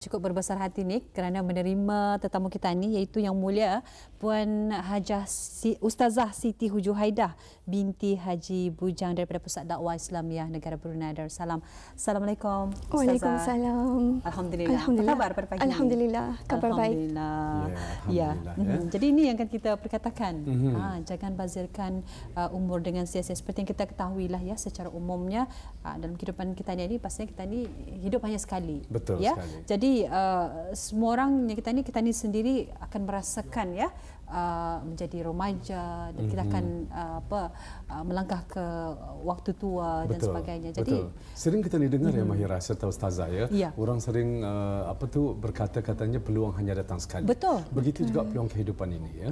cukup berbesar hati ni kerana menerima tetamu kita ni, iaitu Yang Mulia Puan Hajah Ustazah Siti Hujuhaidah binti Haji Bujang daripada Pusat Dakwah Islamiah Negara Brunei Darussalam. Assalamualaikum Ustazah. Waalaikumsalam. Alhamdulillah. Alhamdulillah. Apa khabar pada pagi Alhamdulillah, kabar baik. Ya. Jadi ini yang akan kita perkatakan. Jangan bazirkan umur dengan sia-sia. Seperti yang kita ketahui lah ya, secara umumnya dalam kehidupan kita ni pastinya kita ni hidup hanya sekali. Betul ya? sekali. Jadi semua orang yang kita ni sendiri akan merasakan ya menjadi remaja dan kita akan melangkah ke waktu tua dan sebagainya. Jadi sering kita ni dengar ya Mahira serta Ustazah ya. Orang sering berkata katanya peluang hanya datang sekali. Betul. Begitu juga peluang kehidupan ini ya.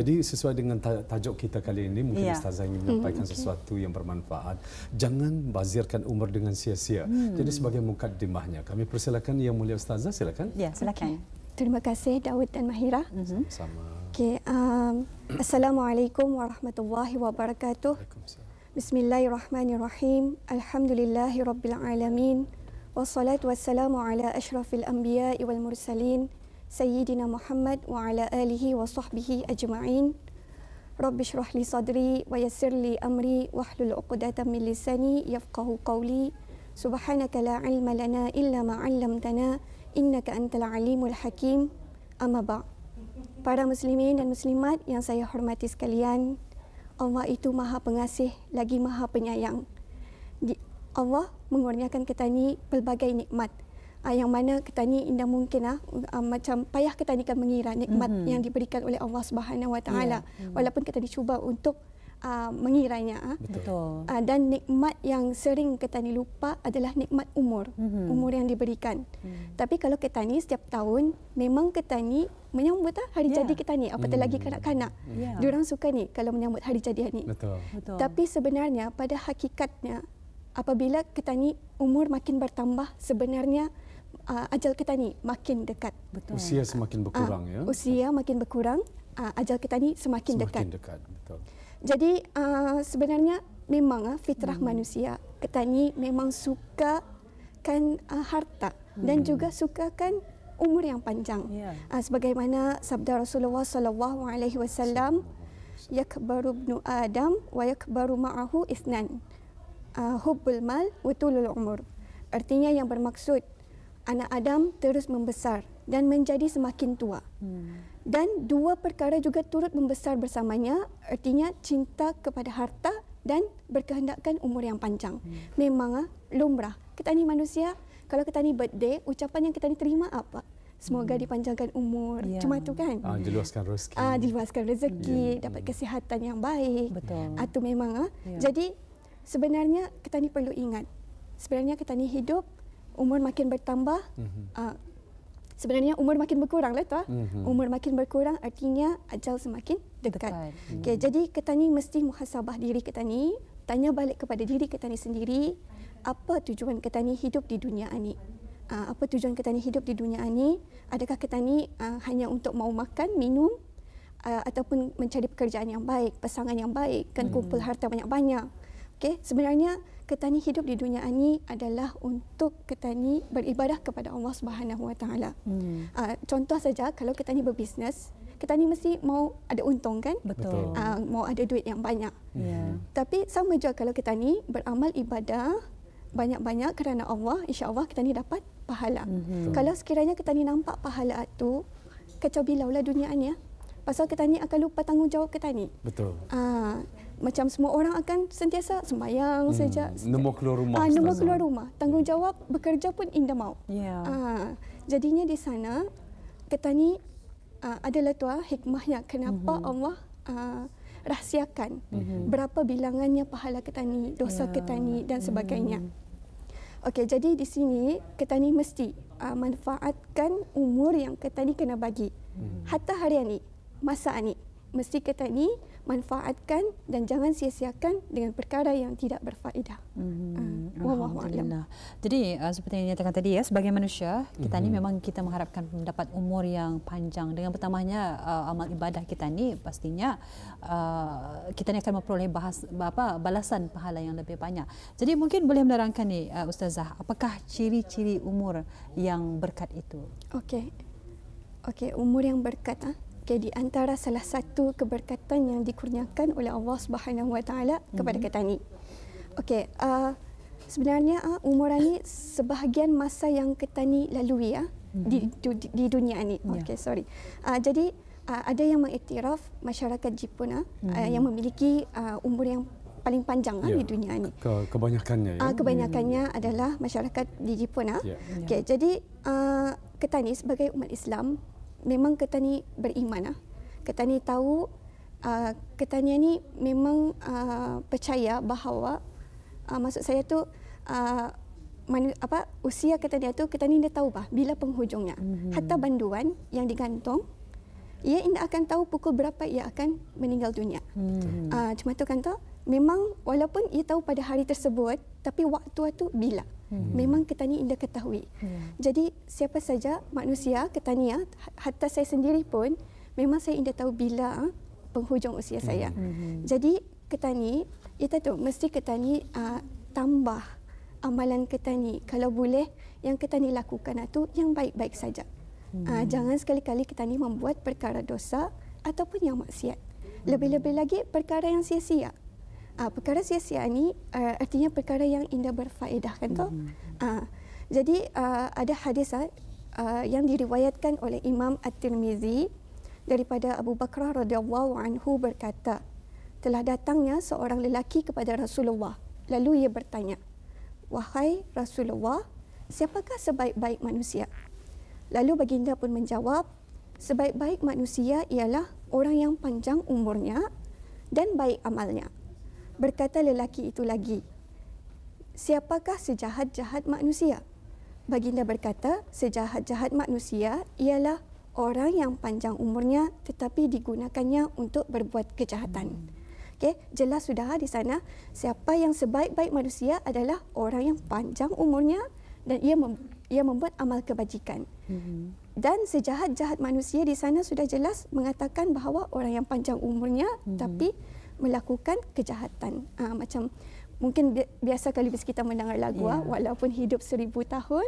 Jadi sesuai dengan tajuk kita kali ini, mungkin Ustazah ingin menyampaikan sesuatu yang bermanfaat. Jangan bazirkan umur dengan sia-sia. Jadi sebagai mukaddimahnya kami persilakan Yang Mulia Ustazah, silakan. Ya, silakan. Terima kasih Daud dan Mahira. Sama. Assalamualaikum warahmatullahi wabarakatuh. Bismillahirrahmanirrahim. Alhamdulillahirabbil alamin. Wassalatu wassalamu ala asyrafil anbiya'i wal mursalin sayyidina Muhammad wa ala alihi wa sahbihi ajma'in. Rabbi shrah li sadri wa yassir li amri wahlul 'uqdatam min lisani yafqahu qawli. Subhanaka la ilma lana illa ma 'allamtana innaka antal alimul hakim. Amma ba'. Para muslimin dan muslimat yang saya hormati sekalian, Allah itu Maha Pengasih lagi Maha Penyayang. Allah mengurniakan kita ni pelbagai nikmat. Yang mana kita ni indah mungkin macam payah kita ni kan mengira nikmat yang diberikan oleh Allah Subhanahu Wa Taala, walaupun kita dicuba untuk mengiranya. Betul. Dan nikmat yang sering kita ni lupa adalah nikmat umur, umur yang diberikan. Tapi kalau kita ni setiap tahun memang kita ni menyambut hari jadi kita ni, apatah lagi kanak-kanak. Diorang suka ni kalau menyambut hari jadi ni. Betul. Tapi sebenarnya pada hakikatnya apabila kita ni umur makin bertambah, sebenarnya ajal kita ni makin dekat. Betul. Usia semakin berkurang ya. Usia makin berkurang, ajal kita ni semakin dekat. Betul. Jadi sebenarnya memang fitrah manusia kita ni memang sukakan harta dan juga sukakan umur yang panjang. Sebagaimana sabda Rasulullah sallallahu alaihi wasallam, yakbaru ibnu Adam wa yakbaru ma'ahu ithnan, hubbul mal wa tulul umur. Artinya yang bermaksud anak Adam terus membesar dan menjadi semakin tua. Dan dua perkara juga turut membesar bersamanya, artinya cinta kepada harta dan berkehendakkan umur yang panjang. Memang lumrah. Kita ni manusia, kalau kita ni birthday, ucapan yang kita ni terima apa? Semoga dipanjangkan umur. Cuma tu kan? Diluaskan rezeki. Diluaskan rezeki, dapat kesihatan yang baik. Betul. Itu memang. Jadi sebenarnya kita ni perlu ingat, sebenarnya kita ni hidup, umur makin bertambah, sebenarnya umur makin berkurang lah tu. Umur makin berkurang artinya ajal semakin dekat. Okay, jadi kita ni mesti muhasabah diri kita ni, tanya balik kepada diri kita ni sendiri, apa tujuan kita ni hidup di dunia ni? Apa tujuan kita ni hidup di dunia ni? Adakah kita ni hanya untuk mau makan, minum, ataupun mencari pekerjaan yang baik, pasangan yang baik, kan kumpul harta banyak-banyak? Okay, sebenarnya kita ni hidup di dunia ini adalah untuk kita ni beribadah kepada Allah Subhanahu Wa Taala. Contoh saja, kalau kita ni berbisnes, kita ni mesti mau ada untung kan? Betul. Mau ada duit yang banyak. Tapi sama juga kalau kita ni beramal ibadah banyak-banyak kerana Allah, insya-Allah kita ni dapat pahala. Kalau sekiranya kita ni nampak pahala itu, kacau bilau lah dunia ni ya. Pasal kita ni akan lupa tanggungjawab kita ni. Betul. Macam semua orang akan sentiasa sembahyang saja. Nemu keluar rumah. Nemu keluar rumah. Tanggungjawab bekerja pun indah mau. Jadinya di sana kita ni adalah tu hikmahnya kenapa Allah rahsiakan berapa bilangannya pahala kita ni, dosa kita ni dan sebagainya. Okey, jadi di sini kita ni mesti manfaatkan umur yang kita ni kena bagi. Hatta hari ni, masa ni, mesti kita ni manfaatkan dan jangan sia-siakan dengan perkara yang tidak berfaedah. Alhamdulillah. Jadi seperti yang nyatakan tadi ya, sebagai manusia kita ni memang kita mengharapkan mendapat umur yang panjang. Dengan bertambahnya amal ibadah kita ni, pastinya kita ni akan memperoleh balasan pahala yang lebih banyak. Jadi mungkin boleh menerangkan ni Ustazah, apakah ciri-ciri umur yang berkat itu? Okey, umur yang berkat di antara salah satu keberkatan yang dikurniakan oleh Allah Subhanahu Wa Taala kepada kita ni. Sebenarnya umur ni sebahagian masa yang kita ni lalui di dunia ni. Jadi ada yang mengiktiraf masyarakat Jepun yang memiliki umur yang paling panjang di dunia ni. Kebanyakannya kebanyakannya adalah masyarakat di Jepun. Jadi kita ni sebagai umat Islam memang kita ni beriman. Kita ni tahu, kita ni memang percaya bahawa maksud saya tu usia kita ni dah tahu bila penghujungnya. Hatta banduan yang digantung, ia tidak akan tahu pukul berapa ia akan meninggal dunia. Cuma tu kan tu, memang walaupun ia tahu pada hari tersebut, tapi waktu itu bila. Memang kita ni tidak ketahui. Jadi siapa saja manusia kita ni, hatta saya sendiri pun memang saya tidak tahu bila penghujung usia saya. Jadi kita ni, mesti kita ni tambah amalan kita ni. Kalau boleh yang kita ni lakukan itu yang baik-baik saja. Jangan sekali-kali kita ni membuat perkara dosa ataupun yang maksiat. Lebih-lebih lagi perkara yang sia-sia. Perkara sia-sia ni artinya perkara yang indah berfaedah kan tu. Jadi ada hadis yang diriwayatkan oleh Imam At-Tirmizi daripada Abu Bakrah radhiyallahu anhu berkata, telah datangnya seorang lelaki kepada Rasulullah. Lalu ia bertanya, "Wahai Rasulullah, siapakah sebaik-baik manusia?" Lalu baginda pun menjawab, "Sebaik-baik manusia ialah orang yang panjang umurnya dan baik amalnya." Berkata lelaki itu lagi, "Siapakah sejahat-jahat manusia?" Baginda berkata, "Sejahat-jahat manusia ialah orang yang panjang umurnya tetapi digunakannya untuk berbuat kejahatan." Jelas sudah di sana, siapa yang sebaik-baik manusia adalah orang yang panjang umurnya dan ia membuat amal kebajikan. Dan sejahat-jahat manusia di sana sudah jelas mengatakan bahawa orang yang panjang umurnya tapi melakukan kejahatan. Macam mungkin biasa kali kita mendengar lagu, walaupun hidup 1000 tahun,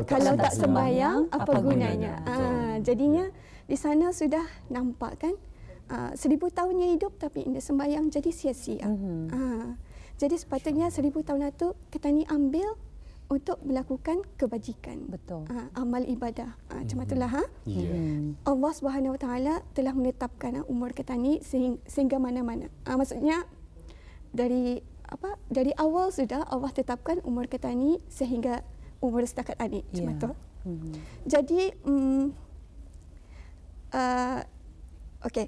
kalau tak sembahyang apa gunanya. Jadinya di sana sudah nampak kan, 1000 tahunnya hidup tapi tidak sembahyang, jadi sia-sia. Jadi sepatutnya 1000 tahun itu kita ni ambil untuk melakukan kebajikan. Betul. Amal ibadah. Macam itulah. Allah Subhanahu Wa Taala telah menetapkan umur kita ni sehingga mana-mana. Maksudnya dari awal sudah Allah tetapkan umur kita ni sehingga umur setakat ini. Macam itu. Jadi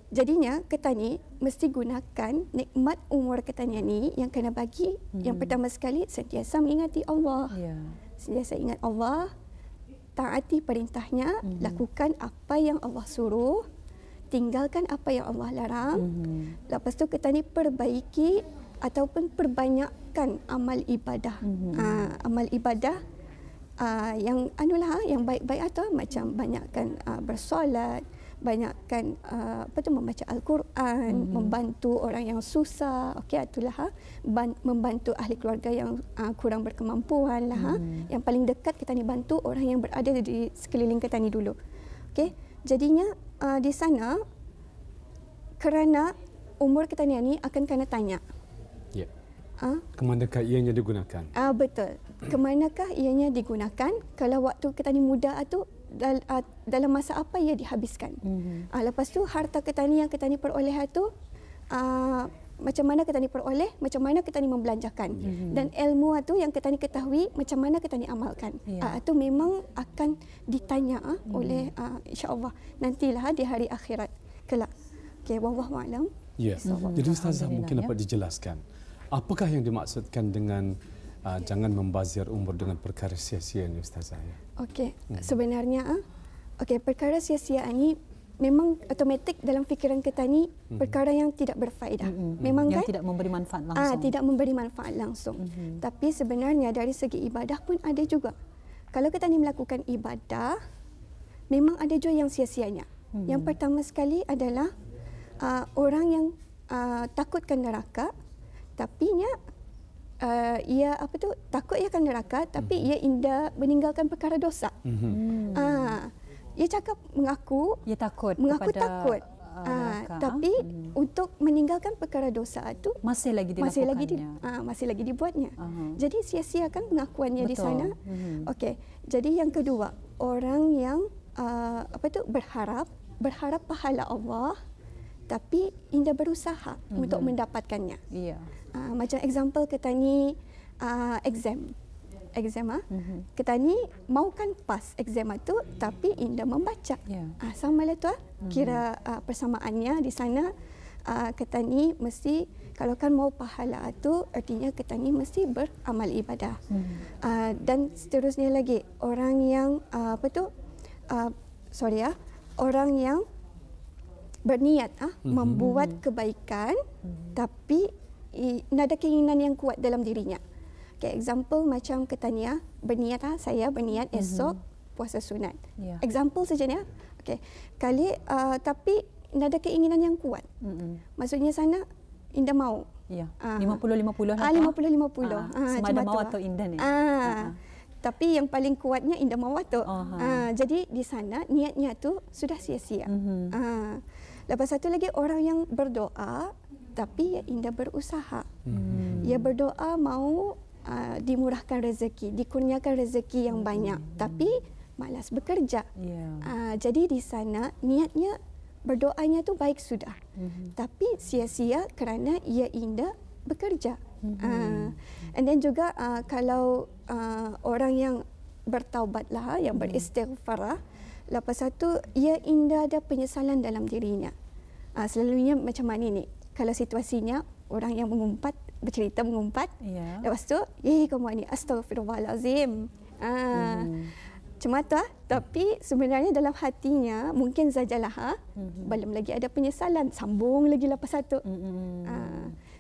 jadinya kita ni mesti gunakan nikmat umur kita ni yang kena bagi. Yang pertama sekali sentiasa mengingati Allah. Sentiasa ingat Allah, taati perintahnya, lakukan apa yang Allah suruh, tinggalkan apa yang Allah larang. Lepas tu kita ni perbaiki ataupun perbanyakkan amal ibadah. Amal ibadah yang yang baik-baik atau macam banyakkan bersolat, banyakkan membaca Al-Quran, membantu orang yang susah, itulah membantu ahli keluarga yang kurang berkemampuan lah. Yang paling dekat kita ni bantu orang yang berada di sekeliling kita ni dulu. Jadinya di sana kerana umur kita ni akan kena tanya. Kemanakah ianya digunakan? Betul. Kemanakah ianya digunakan? Kalau waktu kita ni muda tu dalam masa apa ia dihabiskan. Lepas tu harta kita ni yang kita ni peroleh tu macam mana kita ni peroleh, macam mana kita ni membelanjakan. Dan ilmu tu yang kita ni ketahui, macam mana kita ni amalkan. Itu memang akan ditanya oleh insya-Allah nantilah di hari akhirat kelak. Wallahu a'lam. Jadi Ustazah mungkin dapat dijelaskan apakah yang dimaksudkan dengan jangan membazir umur dengan perkara sia-sia ni Ustazah? Sebenarnya perkara sia-sia ni memang automatik dalam fikiran kita ni perkara yang tidak berfaedah. Memang yang kan? tidak memberi manfaat langsung. Tidak memberi manfaat langsung. Tapi sebenarnya dari segi ibadah pun ada juga. Kalau kita ni melakukan ibadah, memang ada juga yang sia-sianya. Yang pertama sekali adalah orang yang takutkan neraka, tapi ia takut ia akan neraka, tapi ia indah meninggalkan perkara dosa. Ia cakap mengaku takut, tapi untuk meninggalkan perkara dosa itu masih lagi dibuatnya. Jadi sia-siakan pengakuannya. Betul. Di sana. Okey. Jadi yang kedua, orang yang berharap pahala Allah, tapi indah berusaha untuk mendapatkannya. Macam example kita ni exam. Kita ni maukan pas exam tu, tapi indah membaca. Sama lah tu kira persamaannya di sana. Kita ni mesti, kalau kan mau pahala tu, artinya kita ni mesti beramal ibadah. Dan seterusnya lagi, orang yang orang yang berniat membuat kebaikan, tapi ada keinginan yang kuat dalam dirinya. Okay, example macam ketania berniat, saya berniat esok puasa sunat. Example saja ni. Okay. Tapi ada keinginan yang kuat. Maksudnya sana indah mau. 50-50 lah. 50-50. Sama ada mau atau indah ni. Tapi yang paling kuatnya indah mau tu. Jadi di sana niatnya tu sudah sia-sia. Lepas satu lagi, orang yang berdoa tapi ia indah berusaha. Ia berdoa mau dimurahkan rezeki, dikurniakan rezeki yang banyak, tapi malas bekerja. Jadi di sana niatnya, berdoanya tu baik sudah, tapi sia-sia kerana ia indah bekerja. And then juga kalau orang yang bertaubat lah, yang beristighfar lah, lepas satu ia indah ada penyesalan dalam dirinya. Selalunya macam mana ni? Kalau situasinya orang yang bercerita mengumpat, lepas tu, kamu ni astagfirullahalazim. Cemata, tapi sebenarnya dalam hatinya mungkin sajalah belum lagi ada penyesalan, sambung lagi lepas satu.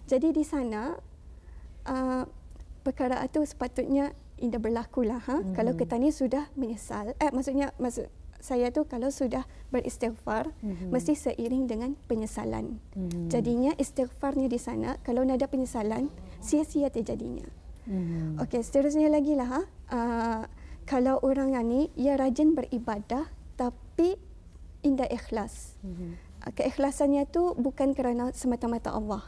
Jadi di sana perkara itu sepatutnya indah berlakulah. Kalau kita ni sudah menyesal, maksud saya tu kalau sudah beristighfar, mesti seiring dengan penyesalan. Jadinya istighfarnya di sana, kalau ada penyesalan, sia-sia terjadinya. Okey, seterusnya lagi lah. Kalau orang ni, ia rajin beribadah, tapi indah ikhlas. Keikhlasannya tu bukan kerana semata-mata Allah.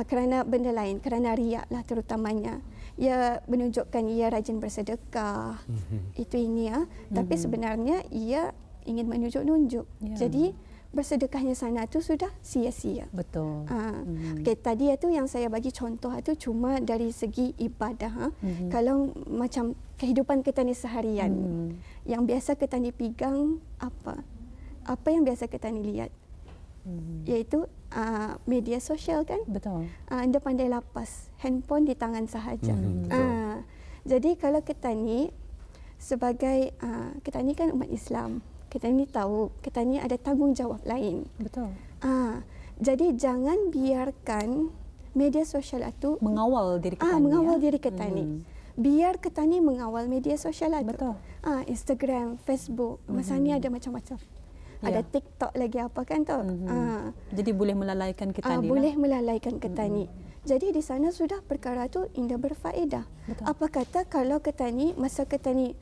Kerana benda lain, kerana riak lah terutamanya. Ia menunjukkan ia rajin bersedekah, itu ini tapi sebenarnya ia ingin menunjuk-nunjuk. Jadi bersedekahnya sana tu sudah sia-sia. Betul. Okay, tadi itu yang saya bagi contoh itu cuma dari segi ibadah. Kalau macam kehidupan kita ni seharian, yang biasa kita ni pegang apa yang biasa kita ni lihat, iaitu media sosial kan. Betul. Anda pandai lapas, handphone di tangan sahaja. Jadi kalau kita ni sebagai kita ni kan umat Islam, kita ni tahu kita ni ada tanggungjawab lain. Betul. Jadi jangan biarkan media sosial itu mengawal diri kita. Mengawal diri kita ni. Biar kita ni mengawal media sosial itu. Betul. Instagram, Facebook, masa ni ada macam-macam. Ada TikTok lagi apa kan tu. Jadi boleh melalaikan kita ni. Boleh melalaikan kita ni. Jadi di sana sudah perkara tu indah berfaedah. Betul. Apa kata kalau kita ni masa kita ni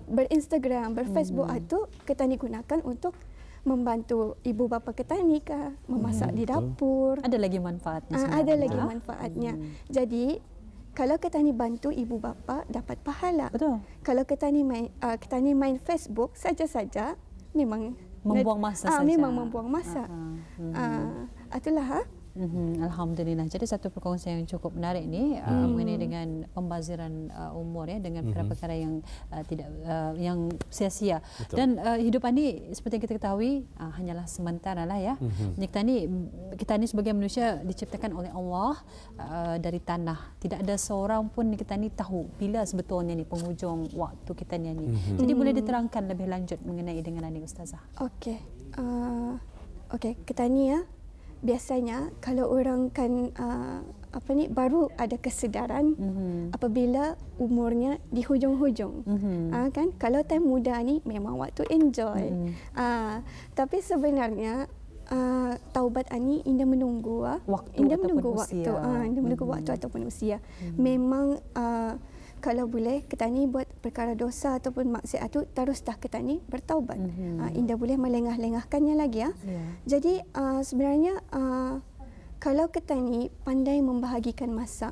berinstagram, berfacebook itu kita ni gunakan untuk membantu ibu bapa kita ni kah, memasak di dapur. Ada lagi manfaatnya sebenarnya. Ada lagi manfaatnya. Jadi kalau kita ni bantu ibu bapa dapat pahala. Betul. Kalau kita ni main Facebook saja-saja, memang membuang masa saja. Memang membuang masa. Itulah Alhamdulillah. Jadi satu perkongsian yang cukup menarik ni mengenai dengan pembaziran umur ya, dengan perkara-perkara yang tidak yang sia-sia. Dan hidupan ni seperti yang kita ketahui hanyalah sementara lah ya. Kita ni sebagai manusia diciptakan oleh Allah dari tanah. Tidak ada seorang pun kita ni tahu bila sebetulnya ni penghujung waktu kita ni. Jadi boleh diterangkan lebih lanjut mengenai dengan ini Ustazah. Okey. Kita ni ya, biasanya kalau orang kan baru ada kesedaran apabila umurnya di hujung-hujung. Kan kalau time muda ni memang waktu enjoy. Tapi sebenarnya taubat ni indah menunggu waktu ataupun usia. Memang kalau boleh kita ni buat perkara dosa ataupun maksiat tu teruslah kita ni bertaubat. Indah boleh melengah-lengahkannya lagi ya. Jadi sebenarnya kalau kita ni pandai membahagikan masa,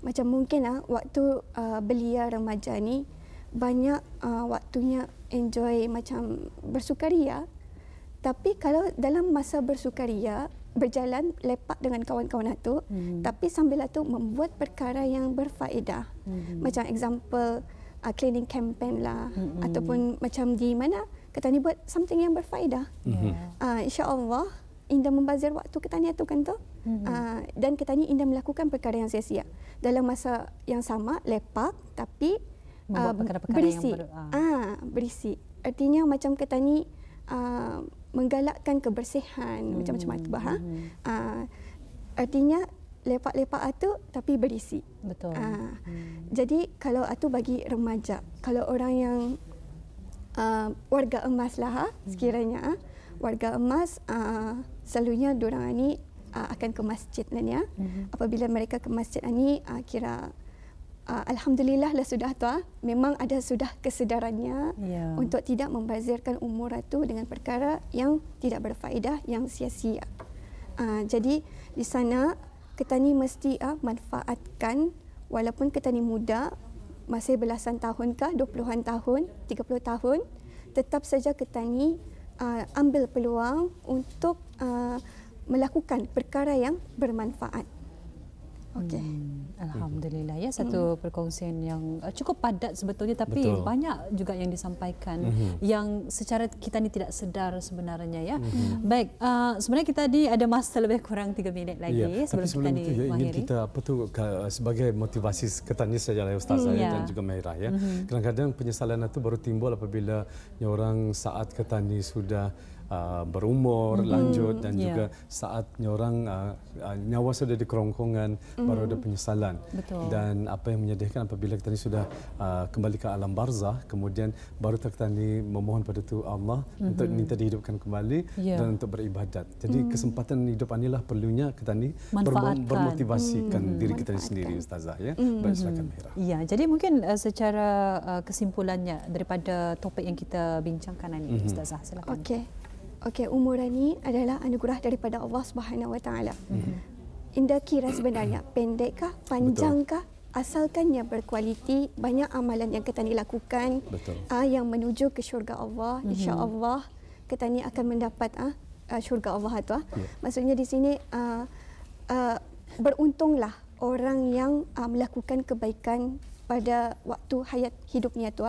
macam mungkin waktu belia remaja ni banyak waktunya enjoy macam bersukaria. Tapi kalau dalam masa bersukaria berjalan lepak dengan kawan-kawan itu, tapi sambil itu membuat perkara yang berfaedah. Macam example cleaning campaign lah, ataupun macam di mana kita ni buat something yang berfaedah. InsyaAllah indah membazir waktu kita ni tu kan tu. Dan kita ni indah melakukan perkara yang sia-sia. Dalam masa yang sama lepak tapi berisi. Berisi. Artinya macam kita ni menggalakkan kebersihan macam-macam itu artinya lepak-lepak itu tapi berisi. Betul. Jadi kalau itu bagi remaja, kalau orang yang warga emas lah sekiranya warga emas selalunya diorang ni akan ke masjid lah ya. Apabila mereka ke masjid ni kira alhamdulillah lah sudah tu memang ada sudah kesedarannya untuk tidak membazirkan umur itu dengan perkara yang tidak berfaedah, yang sia-sia. Jadi di sana kita ni mesti manfaatkan walaupun kita ni muda, masih belasan tahun kah, 20-an tahun, 30 tahun, tetap saja kita ni ambil peluang untuk melakukan perkara yang bermanfaat. Alhamdulillah ya, satu perkongsian yang cukup padat sebetulnya, tapi banyak juga yang disampaikan yang secara kita ni tidak sedar sebenarnya ya. Baik, sebenarnya kita ni ada masa lebih kurang 3 minit lagi sebelum kita ni mengakhiri. Kita sebagai motivasi ketani saja lah Ustazah dan juga Mahira ya. Kadang-kadang penyesalan itu baru timbul apabila orang saat ketani sudah berumur lanjut dan juga saatnya orang nyawa sudah di kerongkongan baru ada penyesalan. Dan apa yang menyedihkan apabila kita ni sudah kembali ke alam barzah, kemudian baru kita ni memohon pada tu Allah untuk minta dihidupkan kembali dan untuk beribadat. Jadi kesempatan hidup inilah perlunya kita ni bermotivasikan diri kita sendiri Ustazah ya. Baik, silakan Mahira. Ya, jadi mungkin secara kesimpulannya daripada topik yang kita bincangkan ini Ustazah, silakan. Okey, umur ini adalah anugerah daripada Allah Subhanahu Wa Taala. Indah kira sebenarnya pendekkah, panjangkah, asalkannya berkualiti, banyak amalan yang kita ni lakukan yang menuju ke syurga Allah. Insya-Allah kita ni akan mendapat syurga Allah itu. Maksudnya di sini beruntunglah orang yang melakukan kebaikan pada waktu hayat hidupnya tu.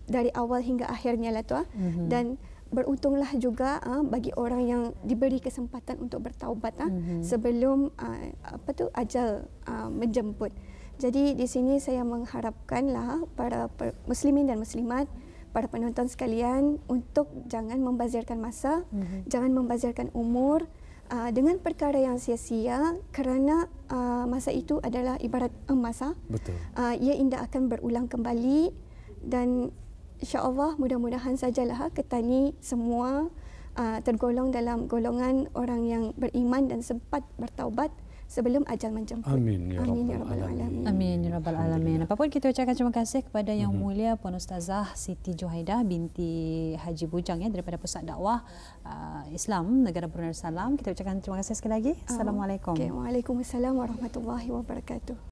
Dari awal hingga akhirnya lah tu. Dan beruntunglah juga bagi orang yang diberi kesempatan untuk bertaubat sebelum ajal menjemput. Jadi di sini saya mengharapkanlah para muslimin dan muslimat, para penonton sekalian untuk jangan membazirkan masa, jangan membazirkan umur dengan perkara yang sia-sia, kerana masa itu adalah ibarat emas. Ia indah akan berulang kembali. Dan InsyaAllah mudah-mudahan sajalah kita ni semua tergolong dalam golongan orang yang beriman dan sempat bertaubat sebelum ajal menjemput. Amin ya rabbal alamin. Amin ya rabbal alamin. Apapun kita ucapkan terima kasih kepada Yang Mulia Puan Ustazah Siti Juhaidah binti Haji Bujang ya, daripada Pusat Dakwah Islam Negara Brunei Darussalam. Kita ucapkan terima kasih sekali lagi. Assalamualaikum. Waalaikumsalam warahmatullahi wabarakatuh.